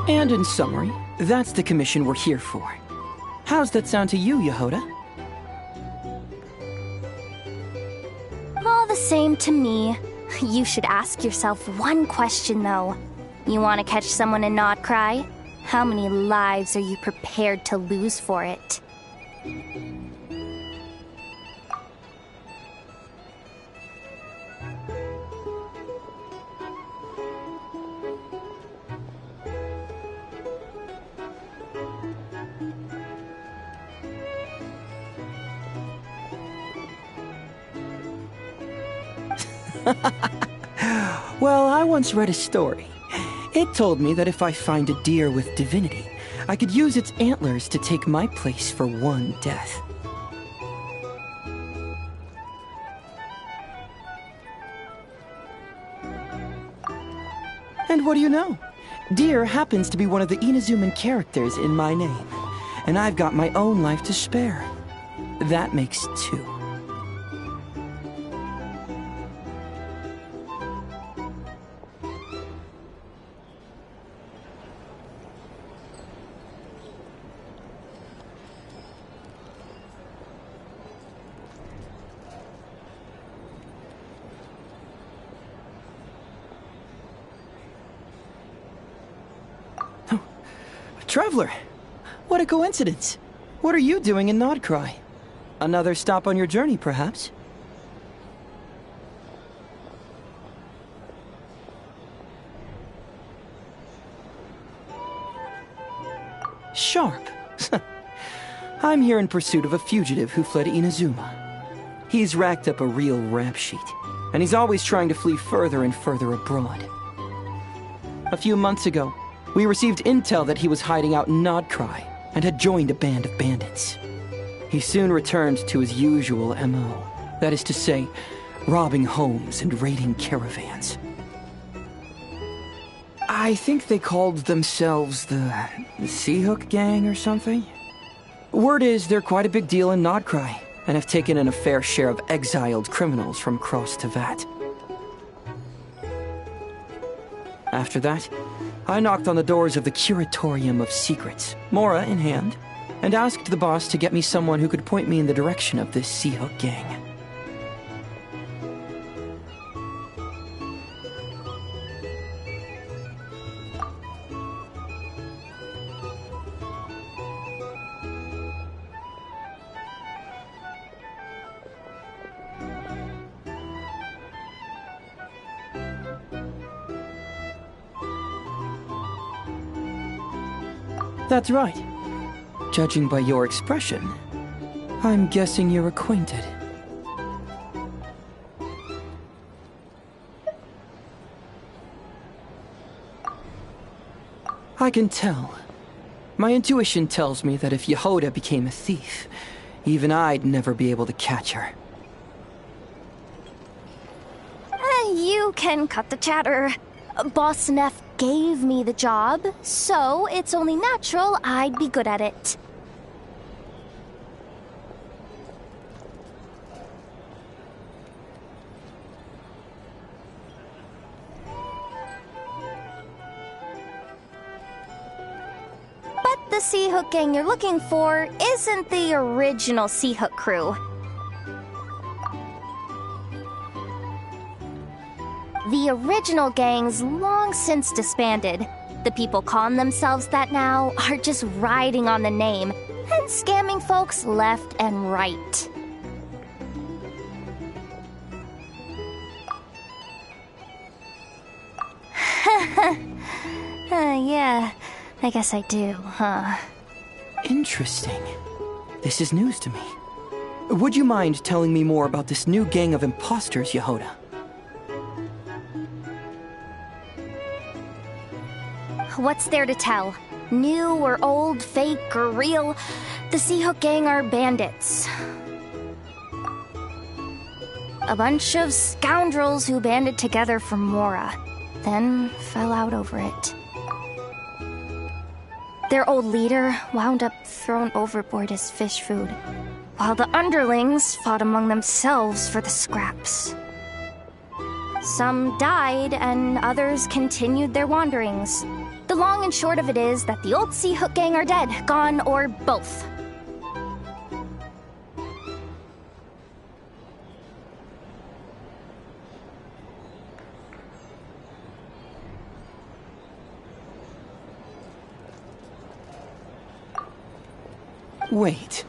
And in summary, that's the commission we're here for. How's that sound to you, Yehoda? All the same to me. You should ask yourself one question, though. You want to catch someone and not cry? How many lives are you prepared to lose for it? Well, I once read a story. It told me that if I find a deer with divinity, I could use its antlers to take my place for one death. And what do you know? Deer happens to be one of the Inazuman characters in my name, and I've got my own life to spare. That makes two. Traveler, what a coincidence. What are you doing in Nodcry? Another stop on your journey, perhaps? Sharp. I'm here in pursuit of a fugitive who fled Inazuma. He's racked up a real rap sheet, and he's always trying to flee further and further abroad. A few months ago, we received intel that he was hiding out in Nodcry and had joined a band of bandits. He soon returned to his usual MO, that is to say, robbing homes and raiding caravans. I think they called themselves the Seahook Gang or something. Word is they're quite a big deal in Nodcry and have taken in a fair share of exiled criminals from across Tevat. After that, I knocked on the doors of the Curatorium of Secrets, Mora in hand, and asked the boss to get me someone who could point me in the direction of this Seahook Gang. That's right. Judging by your expression, I'm guessing you're acquainted. I can tell. My intuition tells me that if Yehoda became a thief, even I'd never be able to catch her. You can cut the chatter. Boss Neff gave me the job, so it's only natural I'd be good at it. But the Seahook Gang you're looking for isn't the original Seahook crew. The original gang's long since disbanded. The people calling themselves that now are just riding on the name and scamming folks left and right. Yeah, I guess I do, huh? Interesting. This is news to me. Would you mind telling me more about this new gang of imposters, Yehoda? What's there to tell? New or old, fake or real, the Seahook Gang are bandits. A bunch of scoundrels who banded together for Mora, then fell out over it. Their old leader wound up thrown overboard as fish food, while the underlings fought among themselves for the scraps. Some died and others continued their wanderings. The long and short of it is that the old Sea Hook gang are dead, gone, or both. Wait,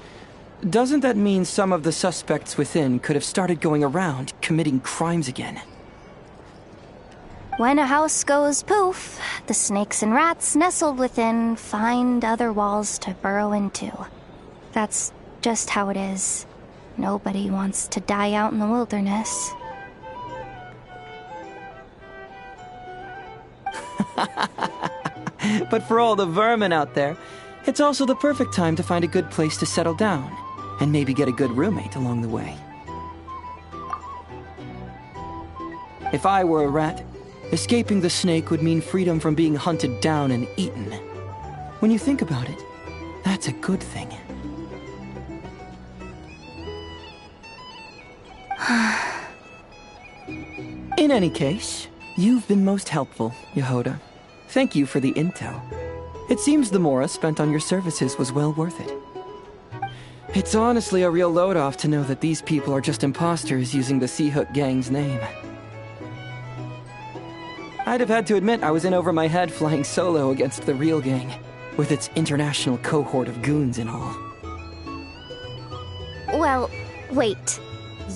doesn't that mean some of the suspects within could have started going around committing crimes again? When a house goes poof, the snakes and rats nestled within find other walls to burrow into. That's just how it is. Nobody wants to die out in the wilderness. But for all the vermin out there, it's also the perfect time to find a good place to settle down, and maybe get a good roommate along the way. If I were a rat, escaping the snake would mean freedom from being hunted down and eaten. When you think about it, that's a good thing. In any case, you've been most helpful, Yehoda. Thank you for the intel. It seems the mora spent on your services was well worth it. It's honestly a real load-off to know that these people are just imposters using the Sea Hook gang's name. I'd have had to admit I was in over my head flying solo against the real gang, with its international cohort of goons and all. Well, wait.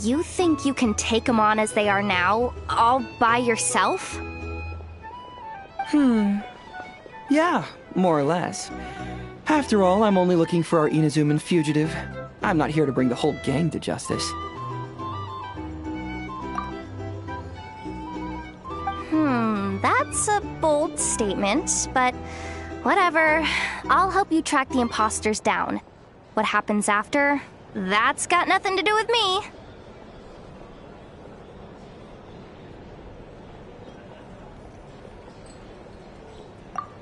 You think you can take them on as they are now, all by yourself? Yeah, more or less. After all, I'm only looking for our Inazuman fugitive. I'm not here to bring the whole gang to justice. That's a bold statement, but whatever. I'll help you track the imposters down. What happens after? That's got nothing to do with me.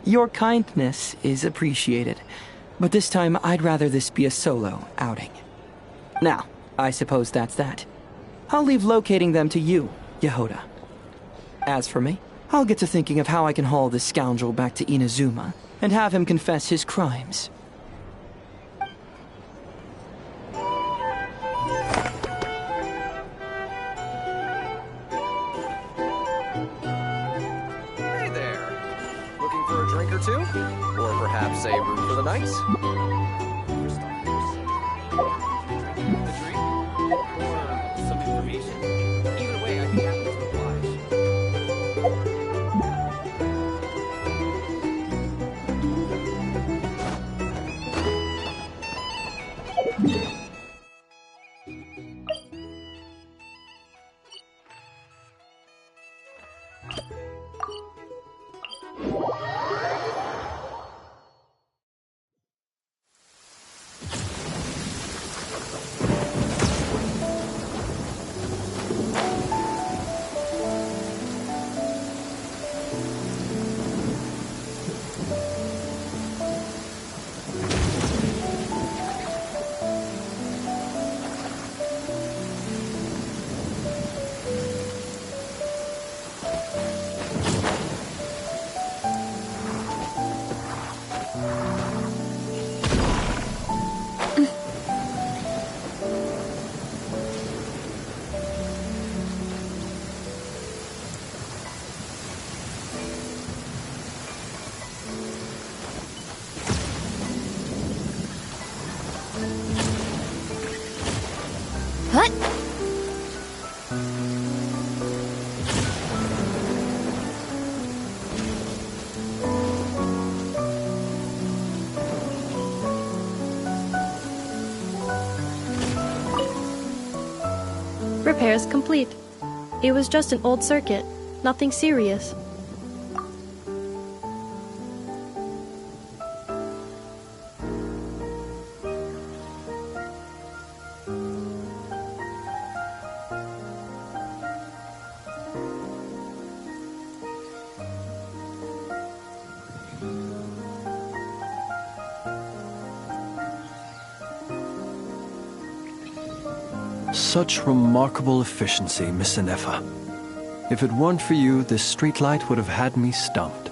Your kindness is appreciated, but this time I'd rather this be a solo outing. Now, I suppose that's that. I'll leave locating them to you, Yehoda. As for me, I'll get to thinking of how I can haul this scoundrel back to Inazuma and have him confess his crimes. Hey there. Looking for a drink or two? Or perhaps a room for the night? A drink? Or some information? Either way, I'd be happy to oblige. What? Repairs complete. It was just an old circuit, nothing serious. Such remarkable efficiency, Miss Inefa. If it weren't for you, this streetlight would have had me stumped.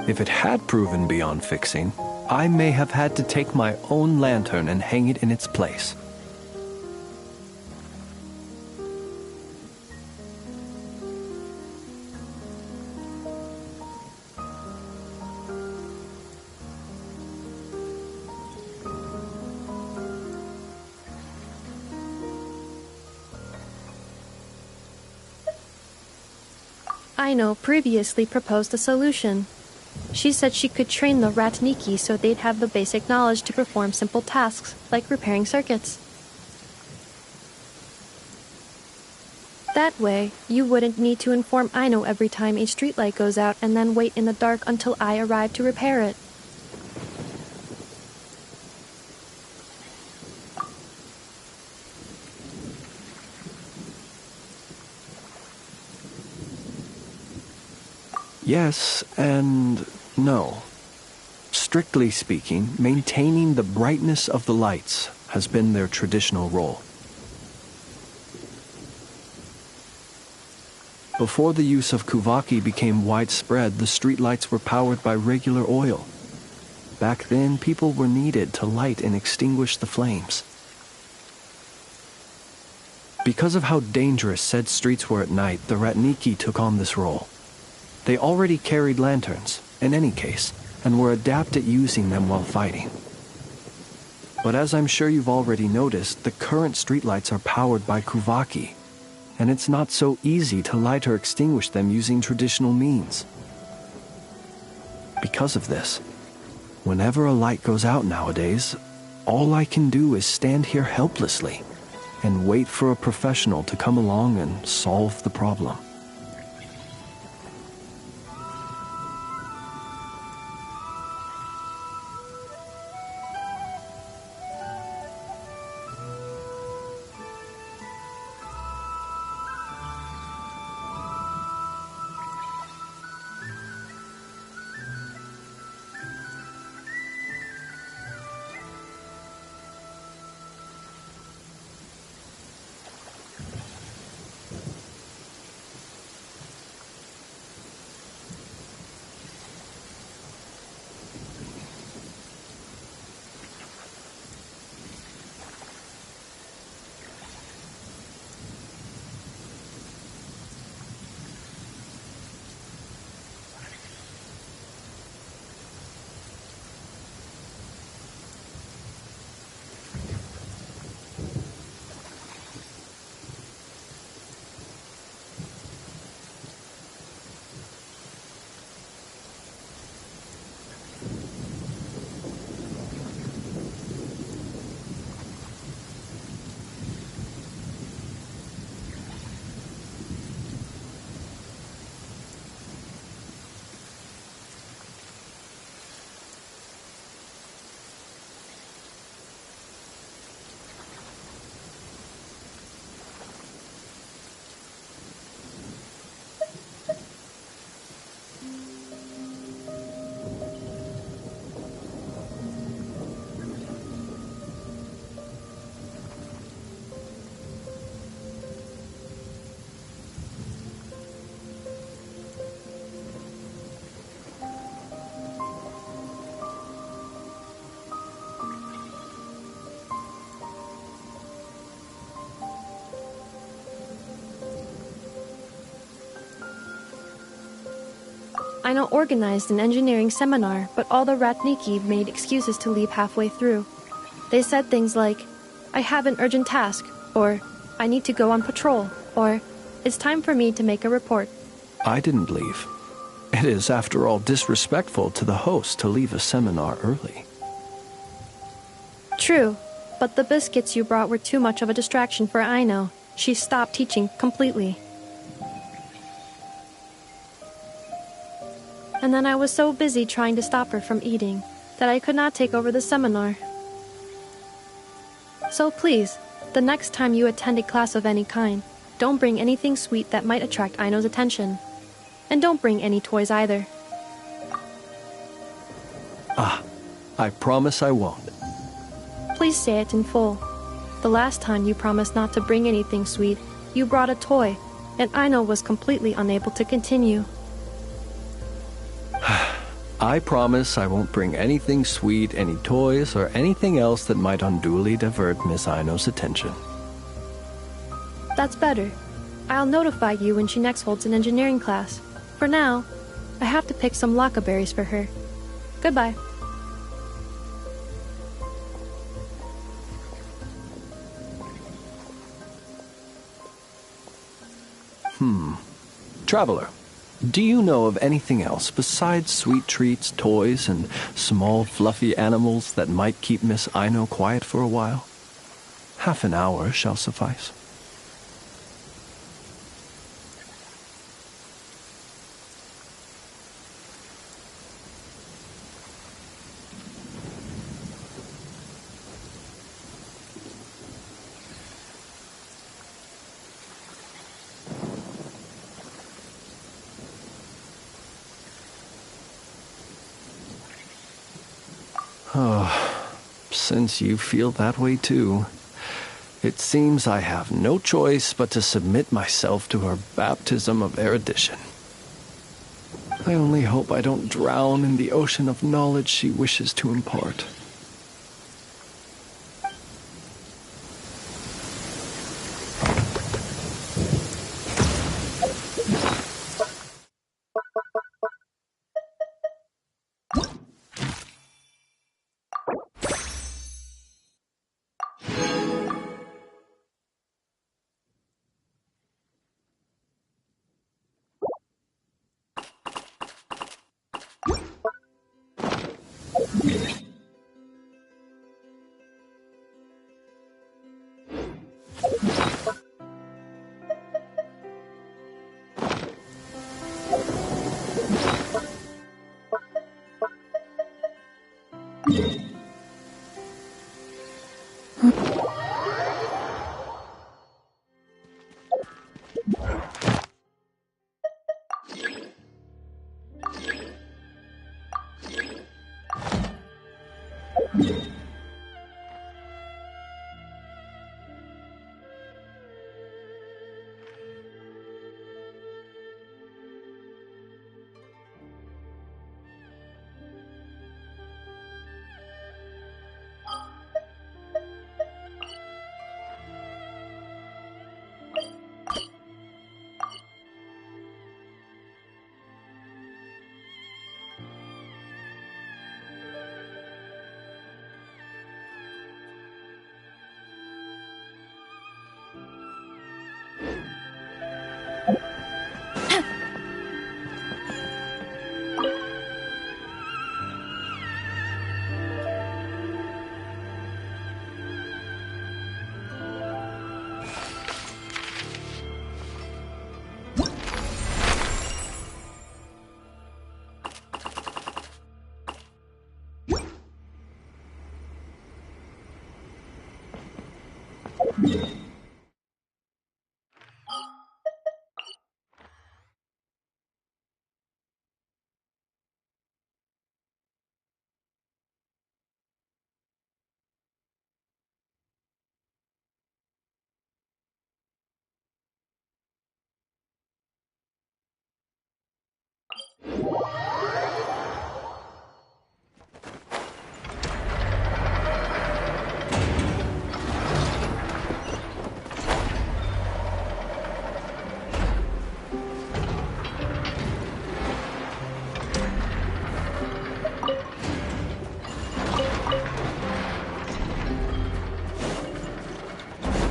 If it had proven beyond fixing, I may have had to take my own lantern and hang it in its place. Aino previously proposed a solution. She said she could train the Ratniki so they'd have the basic knowledge to perform simple tasks, like repairing circuits. That way, you wouldn't need to inform Aino every time a streetlight goes out and then wait in the dark until I arrive to repair it. Yes and no. Strictly speaking, maintaining the brightness of the lights has been their traditional role. Before the use of kuvaki became widespread, the streetlights were powered by regular oil. Back then, people were needed to light and extinguish the flames. Because of how dangerous said streets were at night, the Ratniki took on this role. They already carried lanterns, in any case, and were adept at using them while fighting. But as I'm sure you've already noticed, the current streetlights are powered by kuvaki, and it's not so easy to light or extinguish them using traditional means. Because of this, whenever a light goes out nowadays, all I can do is stand here helplessly and wait for a professional to come along and solve the problem. Aino organized an engineering seminar, but all the Ratniki made excuses to leave halfway through. They said things like, "I have an urgent task," or "I need to go on patrol," or "It's time for me to make a report." I didn't leave. It is, after all, disrespectful to the host to leave a seminar early. True, but the biscuits you brought were too much of a distraction for Aino. She stopped teaching completely. And then I was so busy trying to stop her from eating that I could not take over the seminar. So please, the next time you attend a class of any kind, don't bring anything sweet that might attract Aino's attention. And don't bring any toys either. I promise I won't. Please say it in full. The last time you promised not to bring anything sweet, you brought a toy, and Aino was completely unable to continue. I promise I won't bring anything sweet, any toys, or anything else that might unduly divert Miss Aino's attention. That's better. I'll notify you when she next holds an engineering class. For now, I have to pick some laka berries for her. Goodbye. Traveler, do you know of anything else besides sweet treats, toys, and small fluffy animals that might keep Miss Aino quiet for a while? Half an hour shall suffice. Since you feel that way too, it seems I have no choice but to submit myself to her baptism of erudition. I only hope I don't drown in the ocean of knowledge she wishes to impart.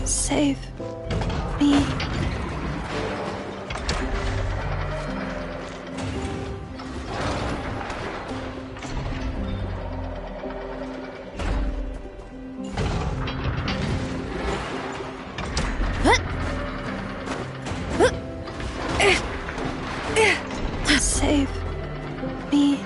Save me. Save me.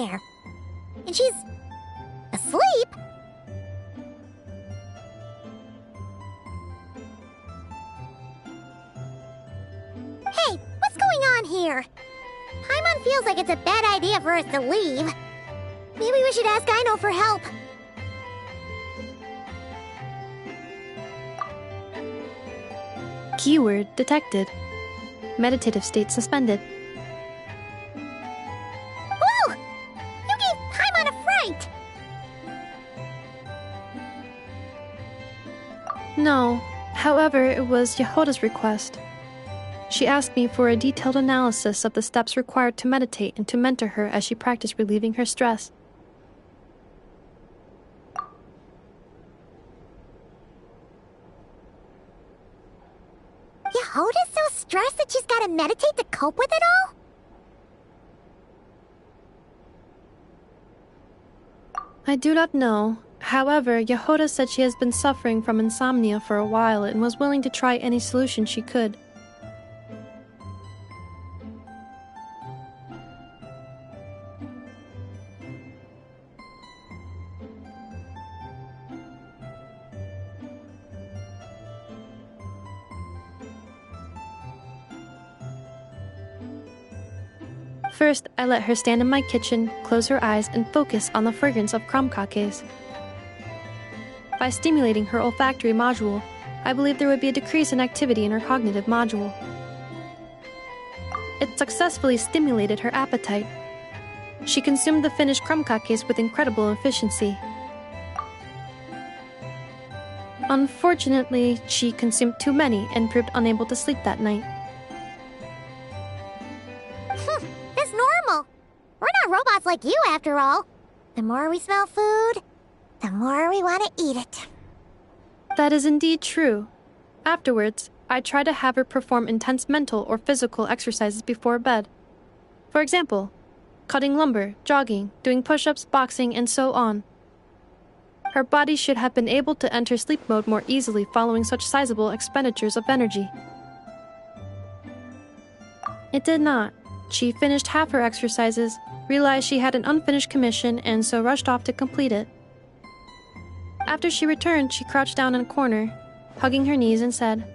there. And she's asleep? Hey, what's going on here? Paimon feels like it's a bad idea for us to leave. Maybe we should ask Aino for help. Keyword detected. Meditative state suspended. Whoa! You gave Paimon a fright! No. However, it was Yehoda's request. She asked me for a detailed analysis of the steps required to meditate and to mentor her as she practiced relieving her stress. Yehoda's so stressed that she's gotta meditate to cope with it all? I do not know. However, Yehoda said she has been suffering from insomnia for a while and was willing to try any solution she could. First, I let her stand in my kitchen, close her eyes, and focus on the fragrance of crumcakes. By stimulating her olfactory module, I believed there would be a decrease in activity in her cognitive module. It successfully stimulated her appetite. She consumed the finished crumcakes with incredible efficiency. Unfortunately, she consumed too many and proved unable to sleep that night. That's normal. We're not robots like you, after all. The more we smell food, the more we want to eat it. That is indeed true. Afterwards, I try to have her perform intense mental or physical exercises before bed. For example, cutting lumber, jogging, doing push-ups, boxing, and so on. Her body should have been able to enter sleep mode more easily following such sizable expenditures of energy. It did not. She finished half her exercises, realized she had an unfinished commission, and so rushed off to complete it. After she returned, she crouched down in a corner, hugging her knees, and said,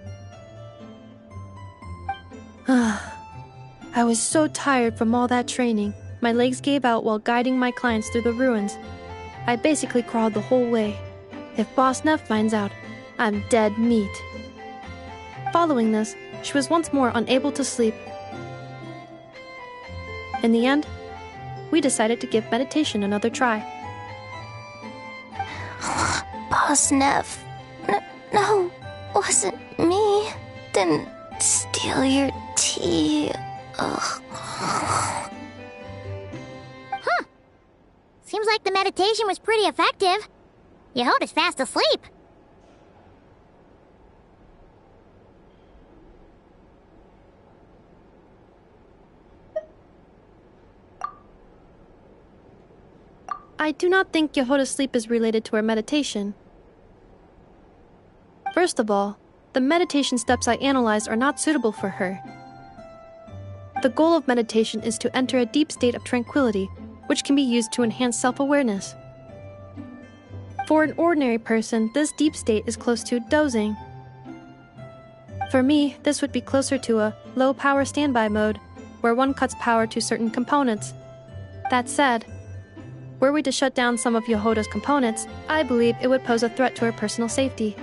I was so tired from all that training. My legs gave out while guiding my clients through the ruins. I basically crawled the whole way. If Boss Neff finds out, I'm dead meat. Following this, she was once more unable to sleep. In the end, we decided to give meditation another try. Boss Neff. No, wasn't me. Didn't steal your tea. Ugh. Seems like the meditation was pretty effective. Yehoda's fast asleep. I do not think Yehoda's sleep is related to her meditation. First of all, the meditation steps I analyzed are not suitable for her. The goal of meditation is to enter a deep state of tranquility, which can be used to enhance self-awareness. For an ordinary person, this deep state is close to dozing. For me, this would be closer to a low-power standby mode, where one cuts power to certain components. That said, were we to shut down some of Yehoda's components, I believe it would pose a threat to her personal safety.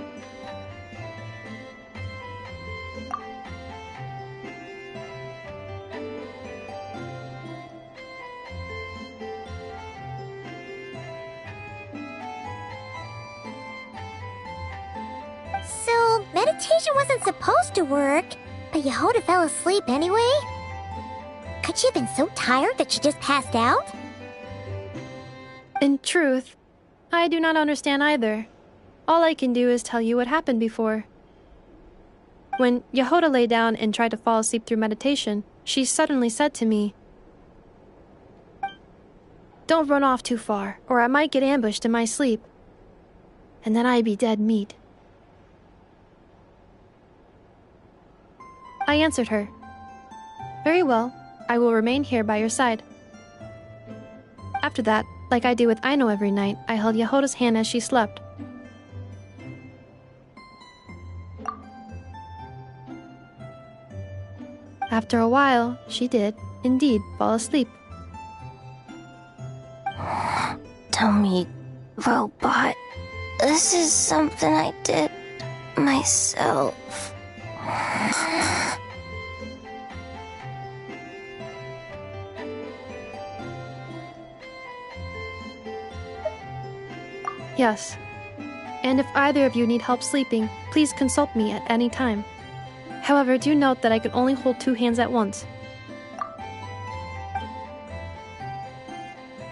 So, meditation wasn't supposed to work, but Yehoda fell asleep anyway? Could she have been so tired that she just passed out? In truth, I do not understand either. All I can do is tell you what happened before. When Yehoda lay down and tried to fall asleep through meditation, she suddenly said to me, "Don't run off too far, or I might get ambushed in my sleep. And then I'd be dead meat." I answered her, "Very well, I will remain here by your side." After that, like I do with Aino every night, I held Yehota's hand as she slept. After a while, she did, indeed, fall asleep. Tell me, robot, this is something I did myself. Yes. And if either of you need help sleeping, please consult me at any time. However, do note that I can only hold 2 hands at once.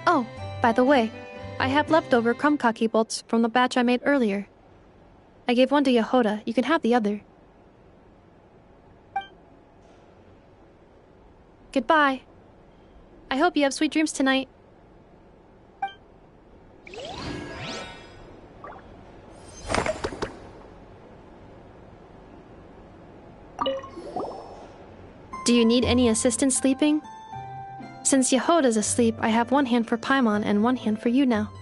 Oh, by the way, I have leftover krumkaki bolts from the batch I made earlier. I gave one to Yehota. You can have the other. Goodbye. I hope you have sweet dreams tonight. Do you need any assistance sleeping? Since Yehota's asleep, I have 1 hand for Paimon and 1 hand for you now.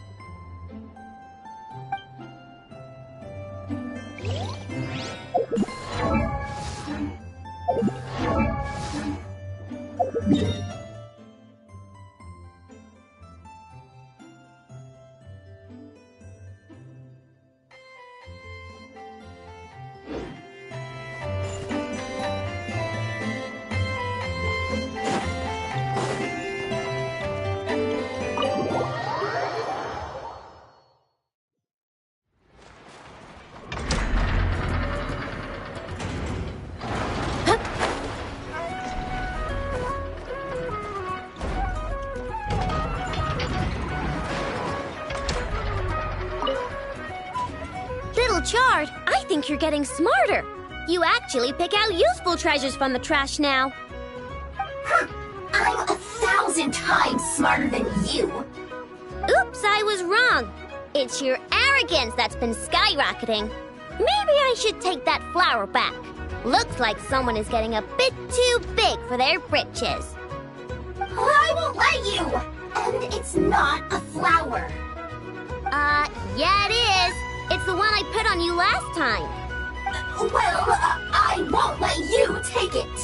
Chard, I think you're getting smarter. You actually pick out useful treasures from the trash now. I'm 1,000 times smarter than you. Oops, I was wrong. It's your arrogance that's been skyrocketing. Maybe I should take that flower back. Looks like someone is getting a bit too big for their britches. I won't let you! And it's not a flower. Yeah it is. It's the one I put on you last time. Well, I won't let you take it.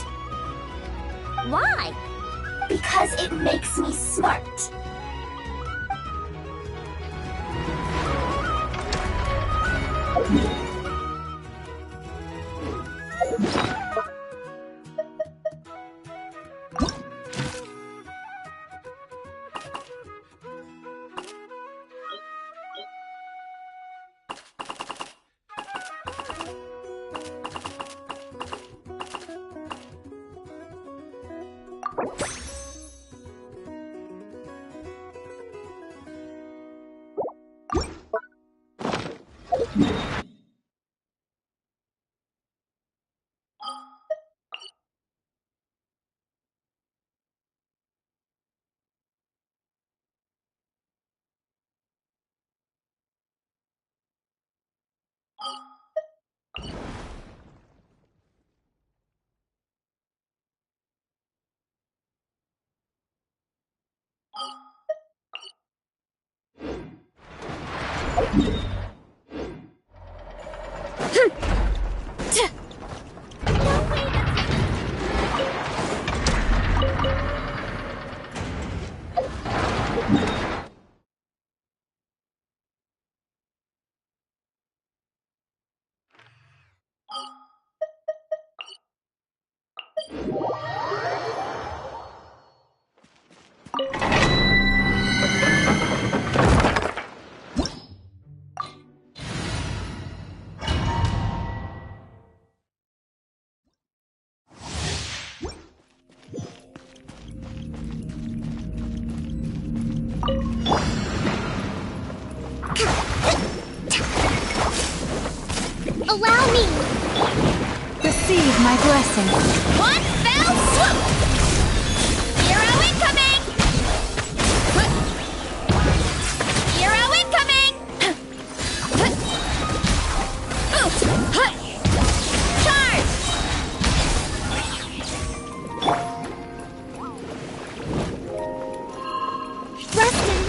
Why? Because it makes me smart. Allow me! Receive my blessing. One fell swoop! Hero incoming! Hero incoming! Charge! Rest and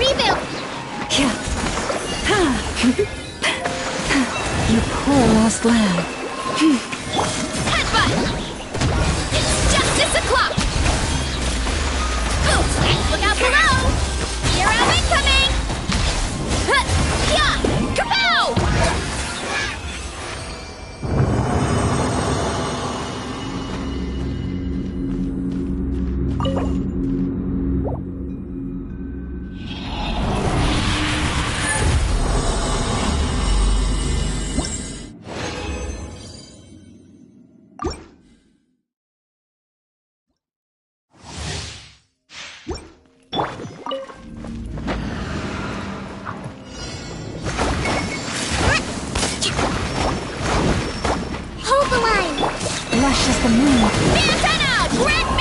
lush as the moon. The antenna! Grant me